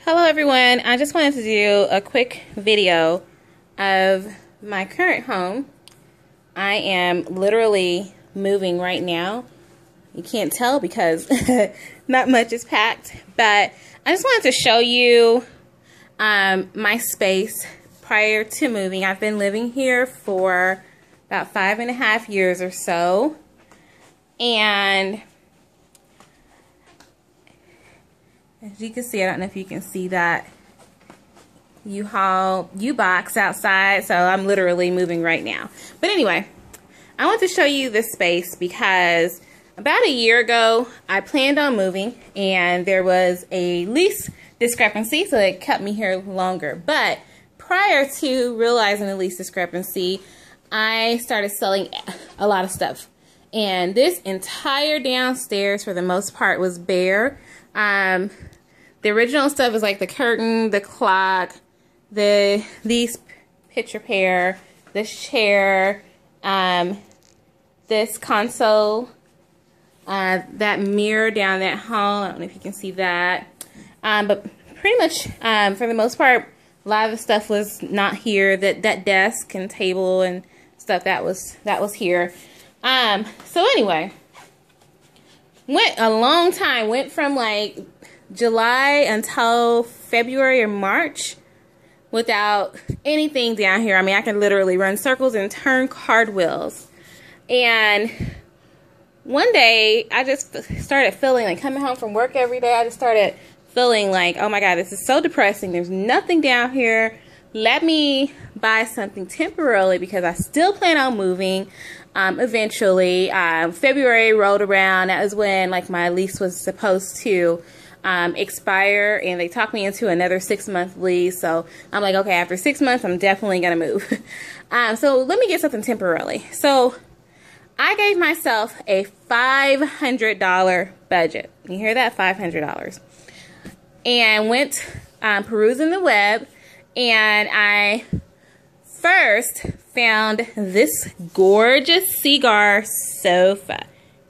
Hello everyone, I just wanted to do a quick video of my current home. I am literally moving right now. You can't tell because not much is packed, but I just wanted to show you my space prior to moving. I've been living here for about 5.5 years or so, and as you can see, I don't know if you can see that U-box outside, so I'm literally moving right now. But anyway, I want to show you this space because about a year ago, I planned on moving and there was a lease discrepancy, so it kept me here longer. But prior to realizing the lease discrepancy, I started selling a lot of stuff. And this entire downstairs, for the most part, was bare. The original stuff is like the curtain, the clock, these picture pair, this chair, this console, that mirror down that hall. I don't know if you can see that. But pretty much, for the most part, a lot of the stuff was not here. That desk and table and stuff, that was here. So anyway, went a long time. Went from like July until February or March without anything down here. I mean, I can literally run circles and turn cartwheels. And one day, I just started feeling like coming home from work every day. I just started feeling like, oh my God, this is so depressing. There's nothing down here. Let me buy something temporarily because I still plan on moving eventually. February rolled around. That was when like my lease was supposed to expire, and they talked me into another 6-month lease. So I'm like, okay, after 6 months, I'm definitely gonna move. So let me get something temporarily. So I gave myself a $500 budget. You hear that? $500. And went perusing the web, and I first found this gorgeous cigar sofa.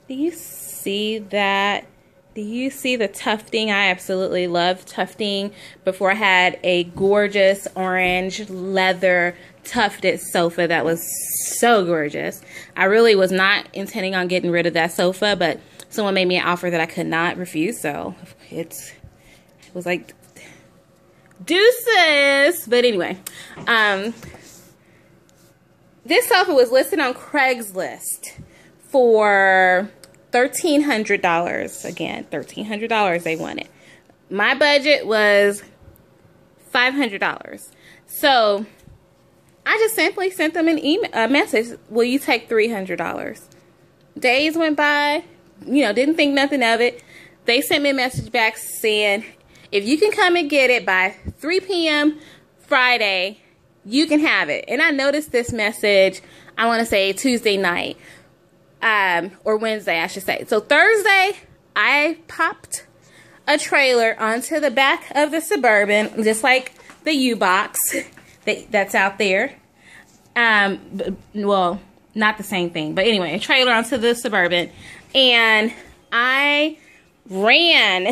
Do you see that? Do you see the tufting? I absolutely love tufting. Before, I had a gorgeous orange leather tufted sofa that was so gorgeous. I really was not intending on getting rid of that sofa, but someone made me an offer that I could not refuse, so it was like deuces. But anyway, this sofa was listed on Craigslist for $1,300. Again, $1,300 they wanted. My budget was $500. So I just simply sent them a message. Will you take $300? Days went by, didn't think nothing of it. They sent me a message back saying, if you can come and get it by 3 p.m. Friday, you can have it. And I noticed this message, I want to say Tuesday night. Or Wednesday, I should say. So Thursday, I popped a trailer onto the back of the Suburban, just like the U-box that's out there. Well, not the same thing, but anyway, a trailer onto the Suburban, and I ran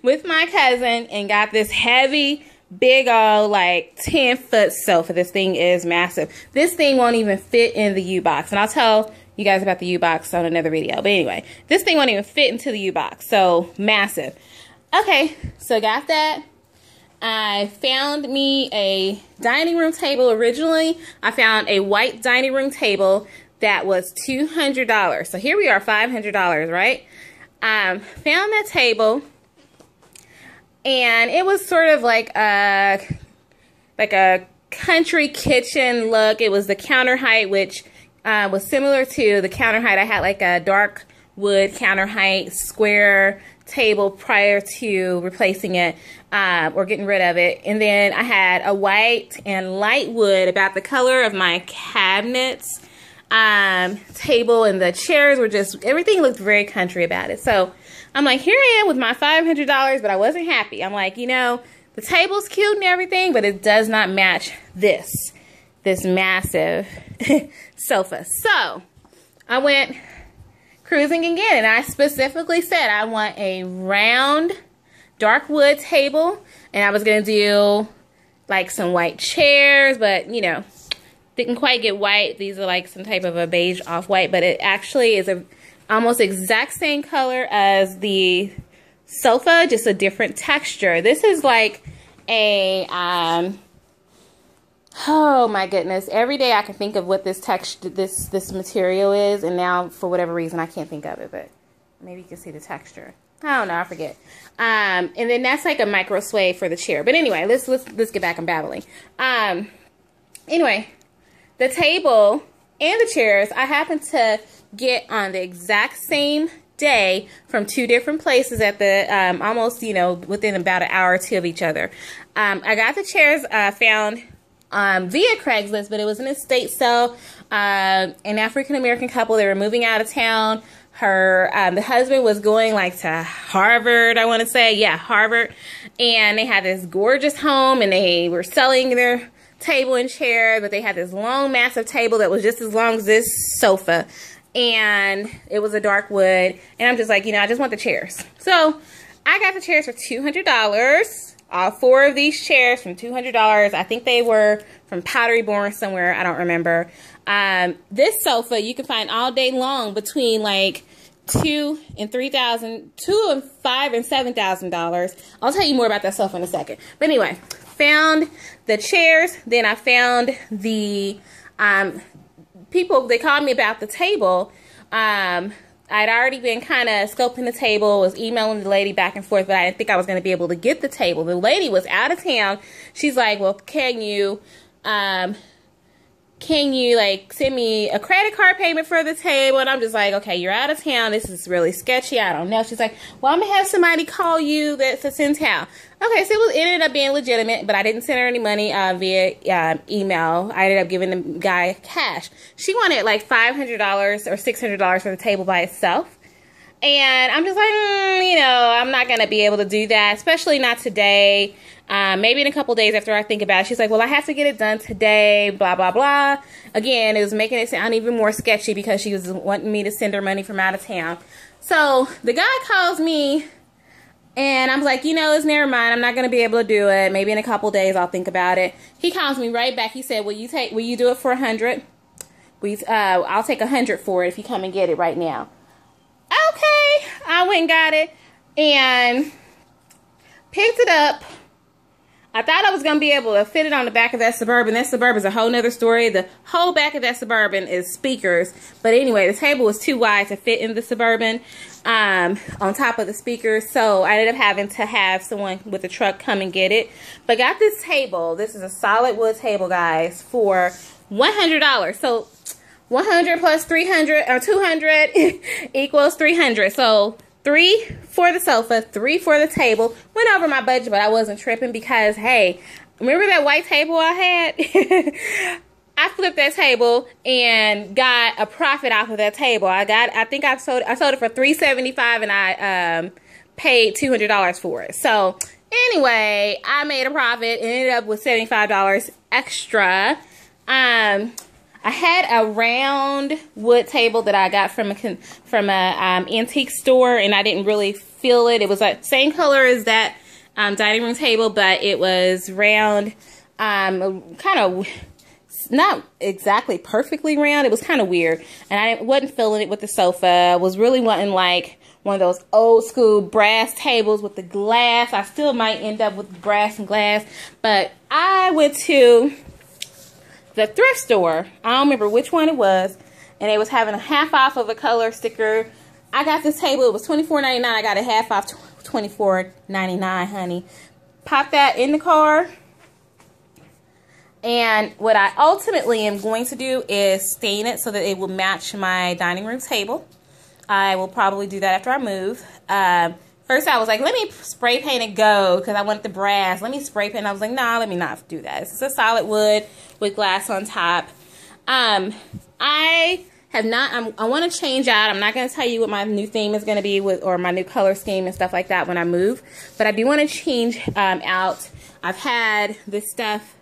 with my cousin and got this heavy, big old, like 10-foot sofa. This thing is massive. This thing won't even fit in the U-box, and I'll tell you guys about the U-box on another video. But anyway, this thing won't even fit into the U-box, so massive. Okay, so got that. I found me a dining room table. Originally, I found a white dining room table that was $200. So here we are, $500, right? Found that table, and it was sort of like a country kitchen look. It was the counter height, which was similar to the counter height. I had like a dark wood counter height square table prior to replacing it or getting rid of it. And then I had a white and light wood, about the color of my cabinets, table, and the chairs were just, everything looked very country about it. So I'm like, here I am with my $500, but I wasn't happy. I'm like, the table's cute and everything, but it does not match this massive sofa. So I went cruising again, and I specifically said I want a round dark wood table, and I was gonna do like some white chairs, but you know, didn't quite get white. These are like some type of a beige off-white, but it actually is a almost exact same color as the sofa, just a different texture. This is like a oh my goodness, every day I can think of what this texture, this material is, and now for whatever reason I can't think of it, but maybe you can see the texture. I don't know, I forget. And then that's like a micro suede for the chair. But anyway, let's get back on babbling. Anyway, the table and the chairs I happened to get on the exact same day from 2 different places at the almost, you know, within about an hour or 2 of each other. I got the chairs found via Craigslist, but it was an estate sale. An African American couple, they were moving out of town. The husband was going like to Harvard, I want to say. Yeah, Harvard. And they had this gorgeous home, and they were selling their table and chair, but they had this long, massive table that was just as long as this sofa. And it was a dark wood. And I'm just like, you know, I just want the chairs. So I got the chairs for $200. All 4 of these chairs from $200. I think they were from Pottery Barn somewhere. I don't remember. This sofa you can find all day long between like $2,000 and $3,000, $2,000 and $5,000 and $7,000. I'll tell you more about that sofa in a second. But anyway, found the chairs. Then I found the people. They called me about the table. I'd already been kind of scoping the table, was emailing the lady back and forth, but I didn't think I was going to be able to get the table. The lady was out of town. She's like, well, can you like send me a credit card payment for the table? And I'm just like, okay, you're out of town. This is really sketchy. I don't know. She's like, well, I'm going to have somebody call you that's in town. Okay, so it ended up being legitimate, but I didn't send her any money via email. I ended up giving the guy cash. She wanted like $500 or $600 for the table by itself. And I'm just like, you know, I'm not going to be able to do that, especially not today. Maybe in a couple days after I think about it. She's like, well, I have to get it done today, blah, blah, blah. Again, it was making it sound even more sketchy because she was wanting me to send her money from out of town. So the guy calls me, and I'm like, you know, it's never mind. I'm not going to be able to do it. Maybe in a couple days I'll think about it. He calls me right back. He said, will you do it for $100? I'll take $100 for it if you come and get it right now. Okay. I went and got it and picked it up. I thought I was going to be able to fit it on the back of that Suburban. That Suburban's a whole nother story. The whole back of that Suburban is speakers. But anyway, the table was too wide to fit in the Suburban on top of the speakers. So I ended up having to have someone with a truck come and get it. But got this table. This is a solid wood table, guys, for $100. So 100 plus 300 or 200 equals 300. So 3 for the sofa, 3 for the table. Went over my budget, but I wasn't tripping because, hey, remember that white table I had? I flipped that table and got a profit off of that table. I think I sold it for $375, and I paid $200 for it. So anyway, I made a profit and ended up with $75 extra. I had a round wood table that I got from a antique store, and I didn't really feel it. It was like same color as that dining room table, but it was round, kind of not exactly perfectly round. It was kind of weird, and I wasn't feeling it with the sofa. I was really wanting like one of those old school brass tables with the glass. I still might end up with brass and glass, but I went to the thrift store. I don't remember which one it was, and it was having a half off of a color sticker. I got this table. It was $24.99. I got a half off $24.99, honey. Pop that in the car. And what I ultimately am going to do is stain it so that it will match my dining room table. I will probably do that after I move. First I was like, let me spray paint it gold because I wanted the brass. Let me spray paint. I was like, nah, let me not do that. It's a solid wood with glass on top. I want to change out. I'm not going to tell you what my new theme is going to be or my new color scheme and stuff like that when I move. But I do want to change out. I've had this stuff,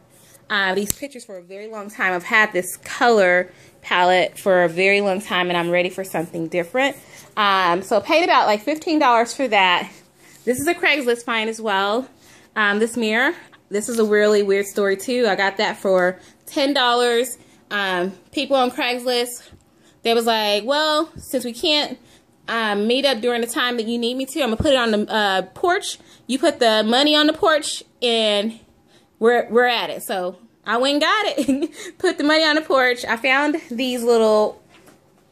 these pictures for a very long time. I've had this color palette for a very long time, and I'm ready for something different. So I paid about like $15 for that. This is a Craigslist find as well. This mirror. This is a really weird story too. I got that for $10. People on Craigslist, they was like, well, since we can't meet up during the time that you need me to, I'm gonna put it on the porch. You put the money on the porch, and we're at it. So I went and got it. Put the money on the porch. I found these little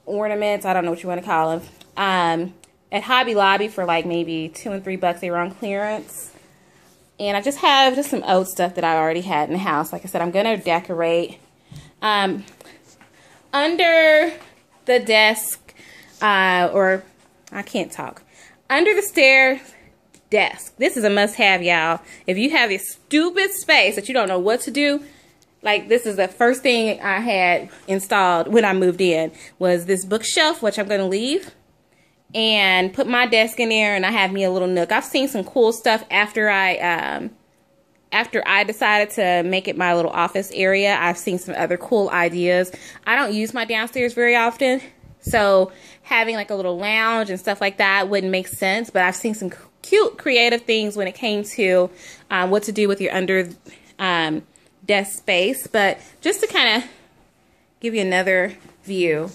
ornaments. I don't know what you want to call them. At Hobby Lobby for like maybe $2 and $3. They were on clearance. And I just have some old stuff that I already had in the house. Like I said, I'm gonna decorate. Under the desk, or I can't talk. Under the stair desk. This is a must-have, y'all. If you have this stupid space that you don't know what to do, like this is the first thing I had installed when I moved in, was this bookshelf, which I'm going to leave, and put my desk in there, and I have me a little nook. I've seen some cool stuff after I decided to make it my little office area. I've seen some other cool ideas. I don't use my downstairs very often, so having like a little lounge and stuff like that wouldn't make sense, but I've seen some cute creative things when it came to what to do with your under desk space. But just to kind of give you another view.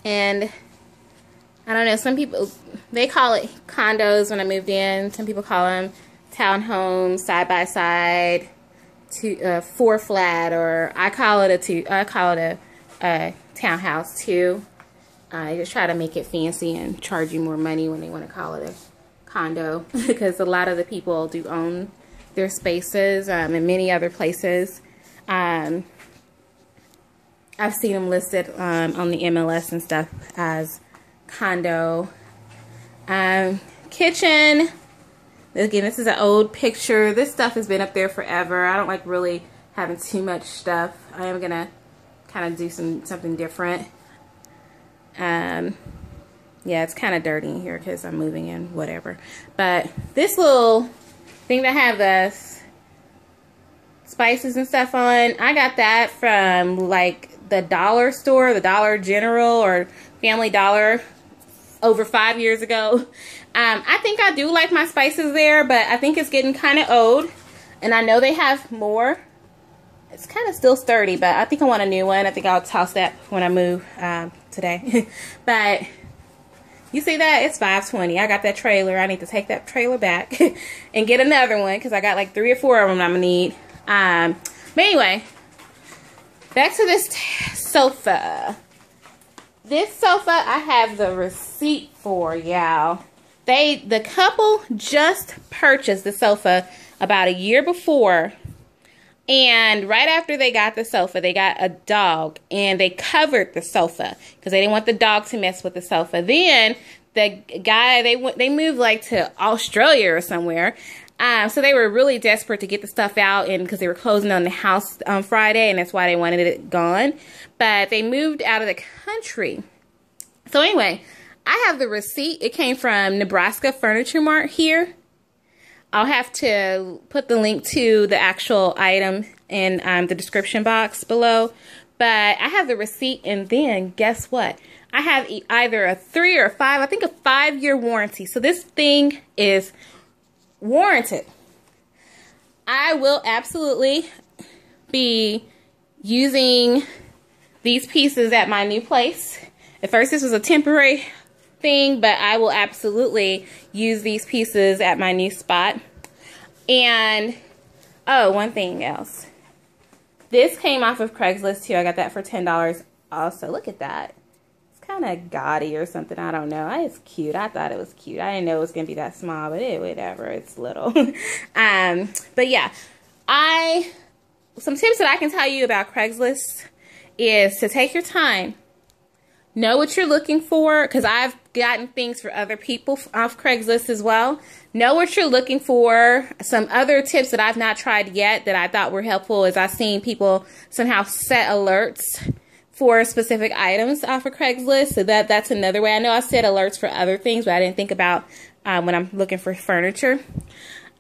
And I don't know, some people, they call it condos when I moved in. Some people call them townhomes, side by side, four flat, or I call it a townhouse too. I just try to make it fancy and charge you more money when they want to call it a condo, because a lot of the people do own their spaces in many other places. I've seen them listed on the MLS and stuff as condo. Kitchen. Again, this is an old picture. This stuff has been up there forever. I don't like really having too much stuff. I am gonna kind of do something different. Yeah, it's kind of dirty in here because I'm moving in, whatever. But this little thing that have the spices and stuff on, I got that from like the dollar store, the Dollar General or Family Dollar over 5 years ago. I think I do like my spices there, but I think it's getting kind of old, and I know they have more. It's kind of still sturdy, but I think I want a new one. I think I'll toss that when I move today. But you see that? It's $5.20. I got that trailer. I need to take that trailer back and get another one, because I got like 3 or 4 of them I'm gonna need. But anyway, back to this sofa. This sofa I have the receipt for, y'all. The couple just purchased the sofa about a year before, and right after they got the sofa, they got a dog, and they covered the sofa because they didn't want the dog to mess with the sofa. Then the guy, they moved like to Australia or somewhere. So they were really desperate to get the stuff out, and because they were closing on the house on Friday, and that's why they wanted it gone. But they moved out of the country. So anyway, I have the receipt. It came from Nebraska Furniture Mart here. I'll have to put the link to the actual item in the description box below. But I have the receipt, and then guess what? I have either a 3 or a 5, I think a 5-year warranty. So this thing is warranted. I will absolutely be using these pieces at my new place. At first this was a temporary thing, but I will absolutely use these pieces at my new spot. And oh, one thing else. This came off of Craigslist too. I got that for $10 also. Look at that. It's kind of gaudy or something. I don't know. It's cute. I thought it was cute. I didn't know it was going to be that small, but whatever. It's little. But yeah, some tips that I can tell you about Craigslist is to take your time. Know what you're looking for, because I've gotten things for other people off Craigslist as well. Know what you're looking for. Some other tips that I've not tried yet that I thought were helpful is I've seen people somehow set alerts for specific items off of Craigslist. So that's another way. I know I set alerts for other things, but I didn't think about when I'm looking for furniture.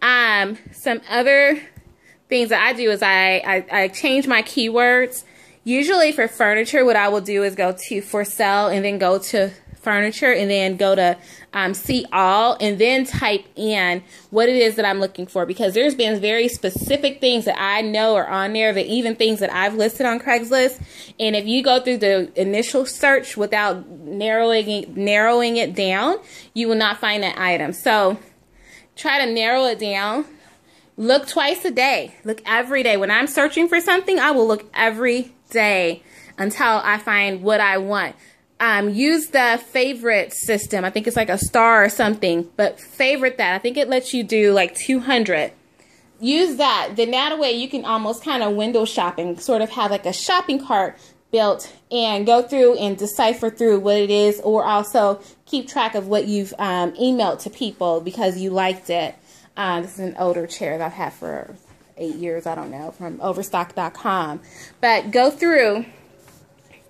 Some other things that I do is I change my keywords. Usually for furniture, what I will do is go to for sale and then go to furniture and then go to see all and then type in what it is that I'm looking for, because there's been very specific things that I know are on there, that even things that I've listed on Craigslist, and if you go through the initial search without narrowing it down, you will not find that item. So try to narrow it down. Look twice a day. Look every day. When I'm searching for something, I will look every day until I find what I want. Use the favorite system. I think it's like a star or something, but favorite that. I think it lets you do like 200. Use that. Then that way you can almost kind of window shopping, sort of have like a shopping cart built and go through and decipher through what it is, or also keep track of what you've emailed to people because you liked it. This is an older chair that I've had for 8 years, I don't know, from overstock.com. But go through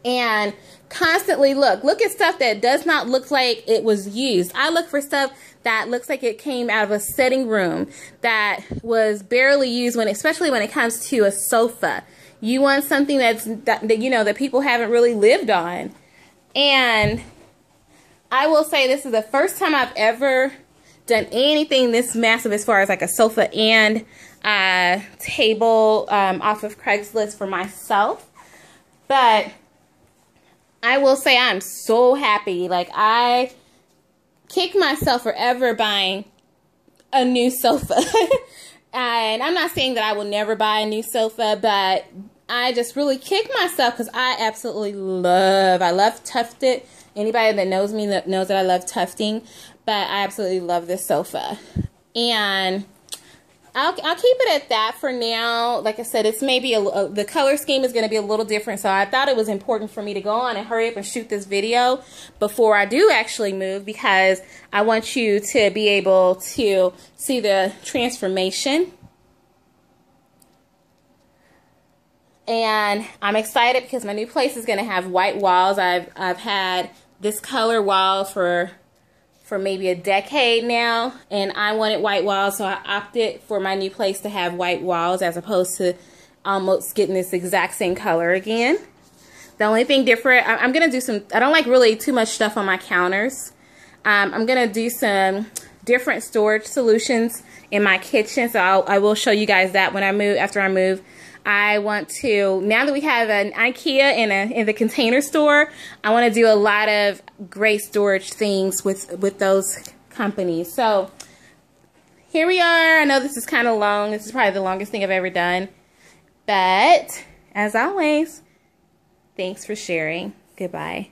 and constantly look at stuff that does not look like it was used. I look for stuff that looks like it came out of a sitting room, that was barely used, especially when it comes to a sofa. You want something that you know that people haven't really lived on. And I will say this is the first time I've ever done anything this massive as far as like a sofa and table off of Craigslist for myself. But I will say I'm so happy. Like, I kick myself for ever buying a new sofa. And I'm not saying that I will never buy a new sofa, but I just really kick myself because I absolutely I love tufted. Anybody that knows me knows that I love tufting, but I absolutely love this sofa. And I'll keep it at that for now. Like I said, it's maybe the color scheme is going to be a little different, so I thought it was important for me to go on and hurry up and shoot this video before I do actually move, because I want you to be able to see the transformation. And I'm excited because my new place is going to have white walls. I've had this color wall for maybe a decade now, and I wanted white walls, so I opted for my new place to have white walls as opposed to almost getting this exact same color again. The only thing different, I'm going to do some, I don't like really too much stuff on my counters. I'm going to do some different storage solutions in my kitchen, so I will show you guys that when I move, after I move. I want to, now that we have an IKEA in the Container Store, I want to do a lot of great storage things with those companies. So here we are. I know this is kind of long. This is probably the longest thing I've ever done. But as always, thanks for sharing. Goodbye.